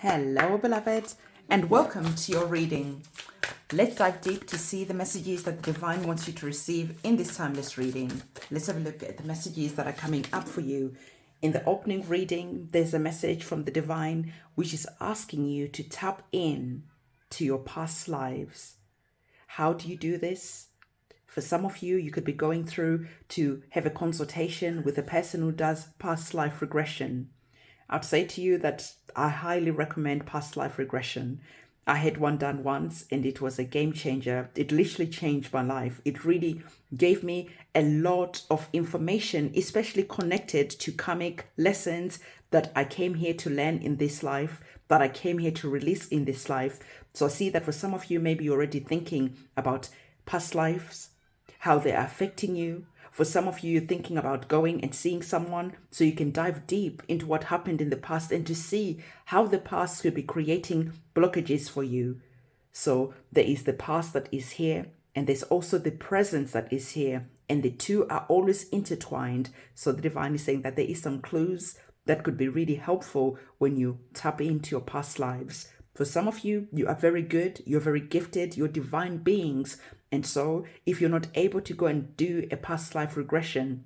Hello, beloved, and welcome to your reading. Let's dive deep to see the messages that the divine wants you to receive in this timeless reading. Let's have a look at the messages that are coming up for you. In the opening reading, there's a message from the divine which is asking you to tap in to your past lives. How do you do this? For some of you, you could be going through to have a consultation with a person who does past life regression. I'd say to you that I highly recommend past life regression. I had one done once and it was a game changer. It literally changed my life. It really gave me a lot of information, especially connected to karmic lessons that I came here to learn in this life, that I came here to release in this life. So I see that for some of you, maybe you're already thinking about past lives, how they are affecting you. For some of you, you're thinking about going and seeing someone so you can dive deep into what happened in the past and to see how the past could be creating blockages for you. So there is the past that is here, and there's also the present that is here, and the two are always intertwined. So the divine is saying that there is some clues that could be really helpful when you tap into your past lives. For some of you, you are very good, you're very gifted, you're divine beings. And so if you're not able to go and do a past life regression,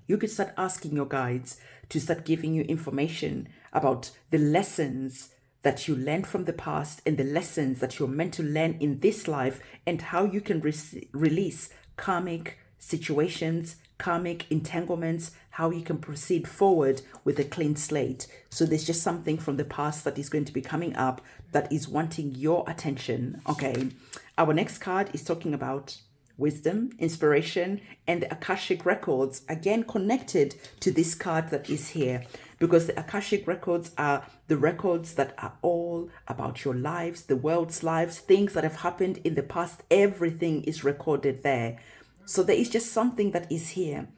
you could start asking your guides to start giving you information about the lessons that you learned from the past and the lessons that you're meant to learn in this life, and how you can release karmic situations, karmic entanglements, how you can proceed forward with a clean slate. So there's just something from the past that is going to be coming up that is wanting your attention. Okay, our next card is talking about wisdom, inspiration, and the Akashic records, again connected to this card that is here, because the Akashic records are the records that are all about your lives, the world's lives, things that have happened in the past. Everything is recorded there. So there is just something that is here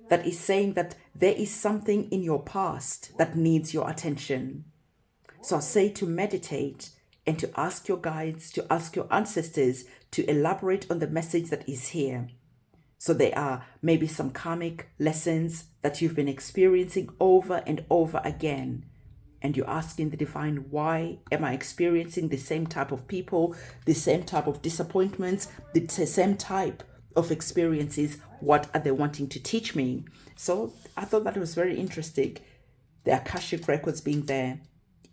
that is saying that there is something in your past that needs your attention. So I say to meditate and to ask your guides, to ask your ancestors to elaborate on the message that is here. So there are maybe some karmic lessons that you've been experiencing over and over again. And you're asking the divine, why am I experiencing the same type of people, the same type of disappointments, the same type of experiences? What are they wanting to teach me? So I thought that was very interesting. The Akashic records being there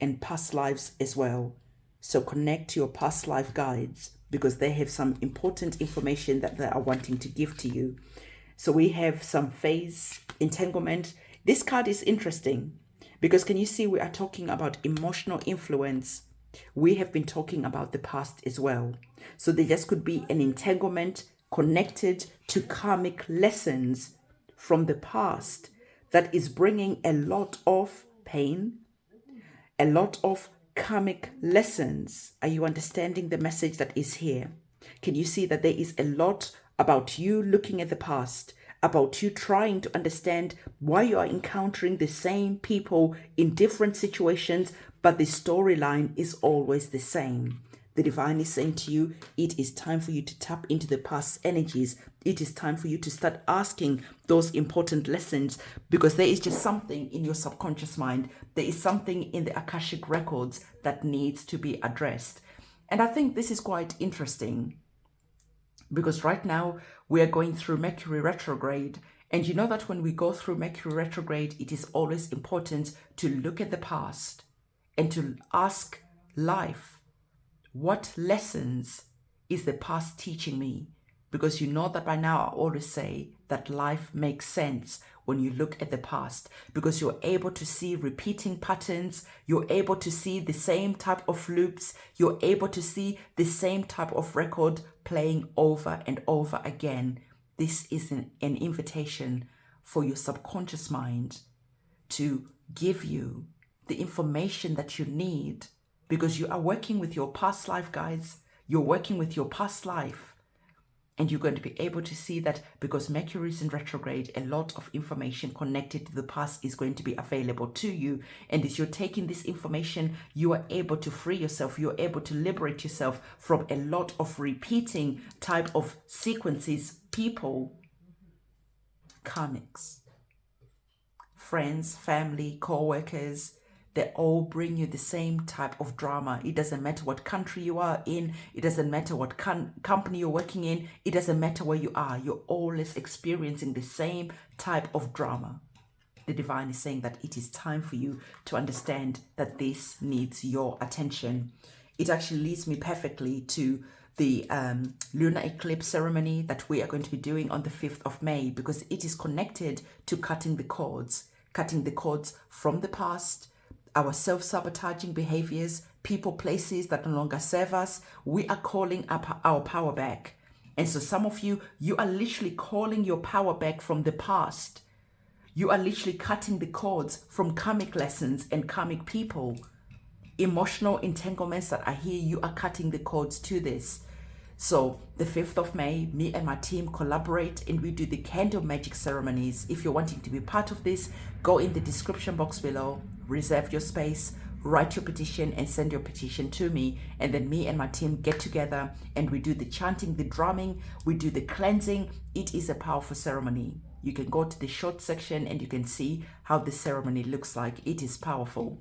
and past lives as well. So connect to your past life guides, because they have some important information that they are wanting to give to you. So we have some phase entanglement. This card is interesting because can you see we are talking about emotional influence. We have been talking about the past as well. So there just could be an entanglement connected to karmic lessons from the past that is bringing a lot of pain, a lot of karmic lessons. Are you understanding the message that is here? Can you see that there is a lot about you looking at the past, about you trying to understand why you are encountering the same people in different situations, but the storyline is always the same. The divine is saying to you, it is time for you to tap into the past energies. It is time for you to start asking those important lessons, because there is just something in your subconscious mind. There is something in the Akashic records that needs to be addressed. And I think this is quite interesting because right now we are going through Mercury retrograde. And you know that when we go through Mercury retrograde, it is always important to look at the past and to ask life, what lessons is the past teaching me? Because you know that by now I always say that life makes sense when you look at the past, because you're able to see repeating patterns, you're able to see the same type of loops, you're able to see the same type of record playing over and over again. This is an invitation for your subconscious mind to give you the information that you need, because you are working with your past life, guys. You're working with your past life. And you're going to be able to see that because Mercury is in retrograde, a lot of information connected to the past is going to be available to you. And as you're taking this information, you are able to free yourself. You're able to liberate yourself from a lot of repeating type of sequences, people, karmics, friends, family, co-workers, they all bring you the same type of drama. It doesn't matter what country you are in. It doesn't matter what company you're working in. It doesn't matter where you are. You're always experiencing the same type of drama. The divine is saying that it is time for you to understand that this needs your attention. It actually leads me perfectly to the lunar eclipse ceremony that we are going to be doing on the 5th of May, because it is connected to cutting the cords from the past, our self-sabotaging behaviors, people, places that no longer serve us. We are calling up our power back. And so some of you, you are literally calling your power back from the past. You are literally cutting the cords from karmic lessons and karmic people. Emotional entanglements that are here, you are cutting the cords to this. So the 5th of May, me and my team collaborate and we do the candle magic ceremonies. If you're wanting to be part of this, go in the description box below, reserve your space, write your petition and send your petition to me. And then me and my team get together and we do the chanting, the drumming, we do the cleansing. It is a powerful ceremony. You can go to the short section and you can see how the ceremony looks like. It is powerful.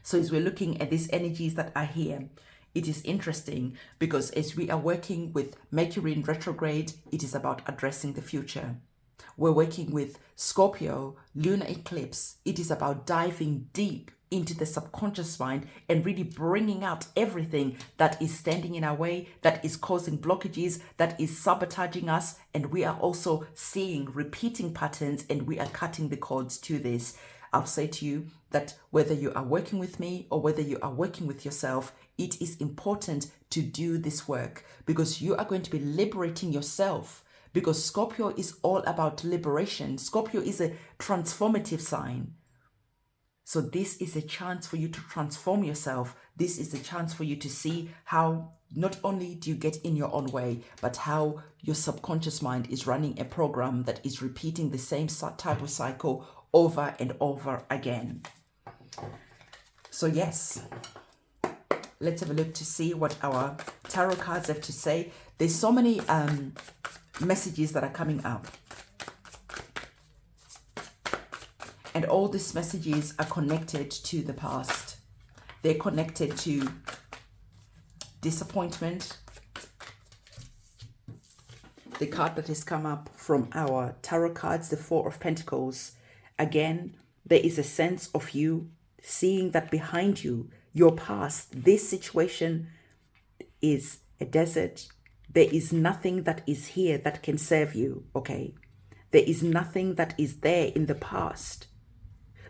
So as we're looking at these energies that are here, it is interesting because as we are working with Mercury in retrograde, it is about addressing the future. We're working with Scorpio, lunar eclipse. It is about diving deep into the subconscious mind and really bringing out everything that is standing in our way, that is causing blockages, that is sabotaging us. And we are also seeing repeating patterns and we are cutting the cords to this. I'll say to you that whether you are working with me or whether you are working with yourself, it is important to do this work because you are going to be liberating yourself, because Scorpio is all about liberation. Scorpio is a transformative sign. So this is a chance for you to transform yourself. This is a chance for you to see how not only do you get in your own way, but how your subconscious mind is running a program that is repeating the same type of cycle over and over again. So yes, let's have a look to see what our tarot cards have to say. There's so many messages that are coming up. And all these messages are connected to the past. They're connected to disappointment. The card that has come up from our tarot cards, the Four of Pentacles. Again, there is a sense of you seeing that behind you, your past, this situation is a desert. There is nothing that is here that can serve you, okay? There is nothing that is there in the past.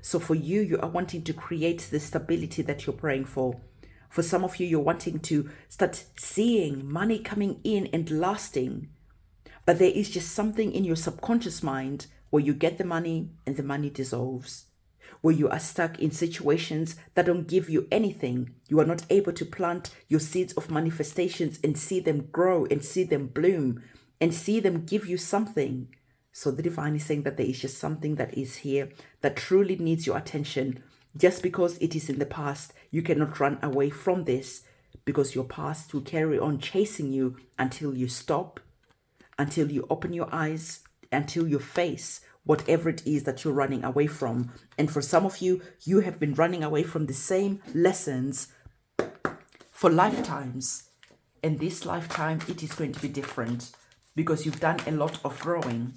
So for you, you are wanting to create the stability that you're praying for. For some of you, you're wanting to start seeing money coming in and lasting. But there is just something in your subconscious mind where you get the money and the money dissolves. Where you are stuck in situations that don't give you anything. You are not able to plant your seeds of manifestations and see them grow and see them bloom and see them give you something. So the divine is saying that there is just something that is here that truly needs your attention. Just because it is in the past, you cannot run away from this, because your past will carry on chasing you until you stop, until you open your eyes, until you face whatever it is that you're running away from. And for some of you, you have been running away from the same lessons for lifetimes. And this lifetime, it is going to be different because you've done a lot of growing.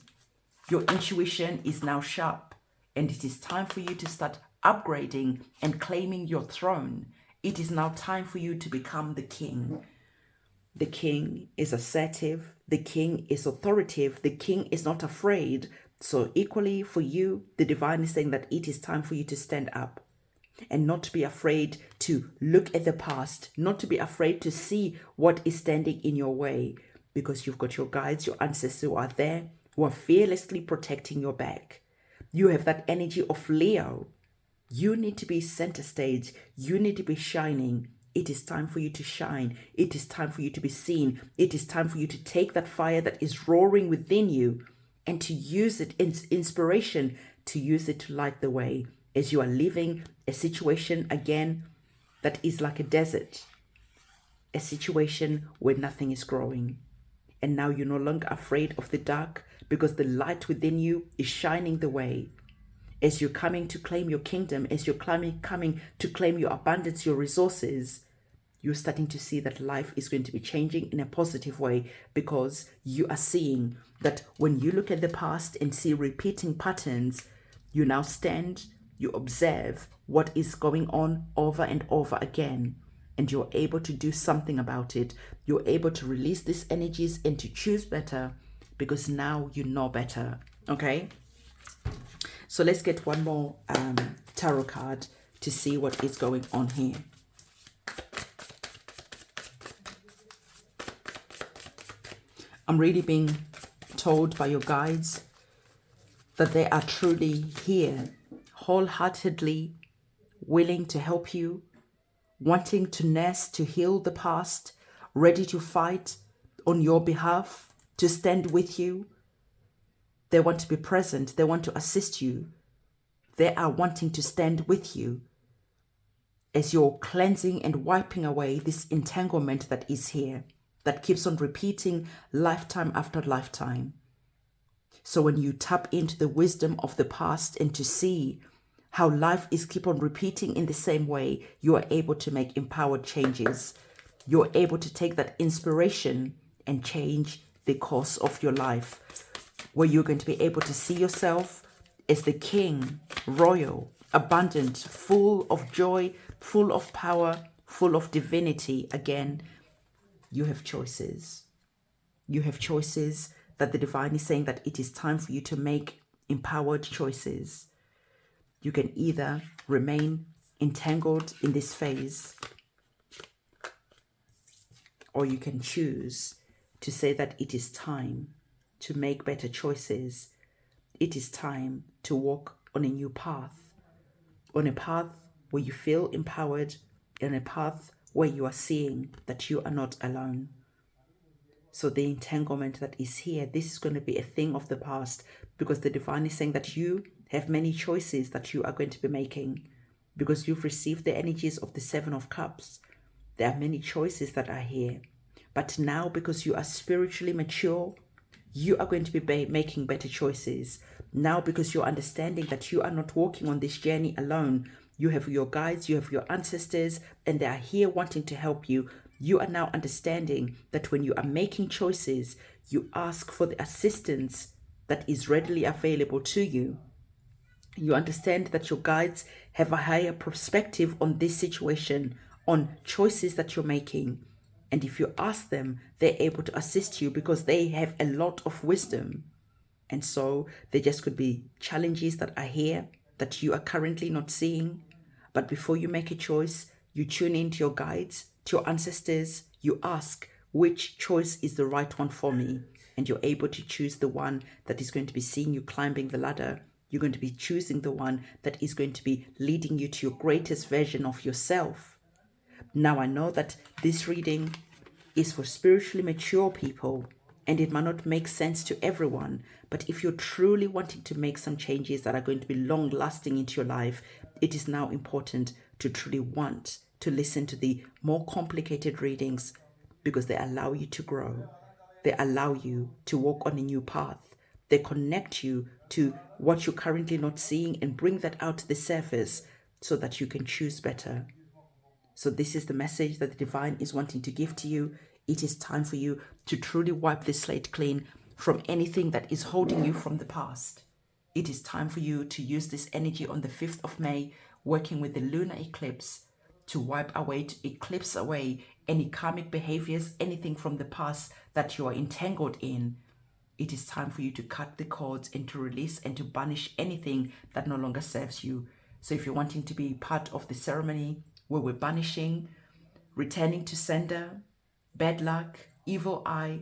Your intuition is now sharp, and it is time for you to start upgrading and claiming your throne. It is now time for you to become the king. The king is assertive. The king is authoritative. The king is not afraid. So equally for you, the divine is saying that it is time for you to stand up and not to be afraid to look at the past, not to be afraid to see what is standing in your way, because you've got your guides, your ancestors who are there, who are fearlessly protecting your back. You have that energy of Leo. You need to be center stage. You need to be shining. It is time for you to shine. It is time for you to be seen. It is time for you to take that fire that is roaring within you and to use it in inspiration, to use it to light the way as you are living a situation again that is like a desert, a situation where nothing is growing. And now you're no longer afraid of the dark because the light within you is shining the way. as you're coming to claim your kingdom, as you're coming to claim your abundance, your resources, you're starting to see that life is going to be changing in a positive way, because you are seeing that when you look at the past and see repeating patterns, you now stand, you observe what is going on over and over again, and you're able to do something about it. You're able to release these energies and to choose better, because now you know better. Okay, so let's get one more tarot card to see what is going on here. I'm really being told by your guides that they are truly here, wholeheartedly willing to help you, wanting to nurse, to heal the past, ready to fight on your behalf, to stand with you. They want to be present. They want to assist you. They are wanting to stand with you as you're cleansing and wiping away this entanglement that is here, that keeps on repeating lifetime after lifetime. So when you tap into the wisdom of the past and to see how life is keep on repeating in the same way, you are able to make empowered changes. You're able to take that inspiration and change the course of your life, where you're going to be able to see yourself as the king, royal, abundant, full of joy, full of power, full of divinity. Again, you have choices. You have choices that the divine is saying that it is time for you to make empowered choices. You can either remain entangled in this phase, or you can choose to say that it is time to make better choices. It is time to walk on a new path, on a path where you feel empowered, on a path where you are seeing that you are not alone. So the entanglement that is here, this is going to be a thing of the past, because the divine is saying that you have many choices that you are going to be making, because you've received the energies of the Seven of Cups. There are many choices that are here. But now, because you are spiritually mature, you are going to be making better choices. Now, because you're understanding that you are not walking on this journey alone, you have your guides, you have your ancestors, and they are here wanting to help you. You are now understanding that when you are making choices, you ask for the assistance that is readily available to you. You understand that your guides have a higher perspective on this situation, on choices that you're making. And if you ask them, they're able to assist you because they have a lot of wisdom. And so there just could be challenges that are here that you are currently not seeing. But before you make a choice, you tune into your guides, to your ancestors, you ask, which choice is the right one for me? And you're able to choose the one that is going to be seeing you climbing the ladder. You're going to be choosing the one that is going to be leading you to your greatest version of yourself. Now, I know that this reading is for spiritually mature people, and it might not make sense to everyone, but if you're truly wanting to make some changes that are going to be long lasting into your life, it is now important to truly want to listen to the more complicated readings, because they allow you to grow. They allow you to walk on a new path. They connect you to what you're currently not seeing and bring that out to the surface so that you can choose better. So this is the message that the divine is wanting to give to you. It is time for you to truly wipe the slate clean from anything that is holding you from the past. It is time for you to use this energy on the 5th of May, working with the lunar eclipse, to wipe away, to eclipse away any karmic behaviors, anything from the past that you are entangled in. It is time for you to cut the cords and to release and to banish anything that no longer serves you. So if you're wanting to be part of the ceremony where we're banishing, returning to sender, bad luck, evil eye,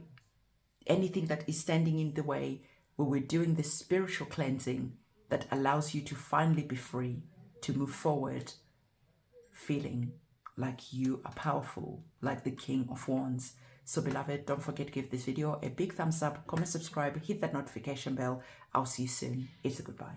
anything that is standing in the way, where we're doing this spiritual cleansing that allows you to finally be free, to move forward, feeling like you are powerful, like the King of Wands. So beloved, don't forget to give this video a big thumbs up, comment, subscribe, hit that notification bell. I'll see you soon. It's a goodbye.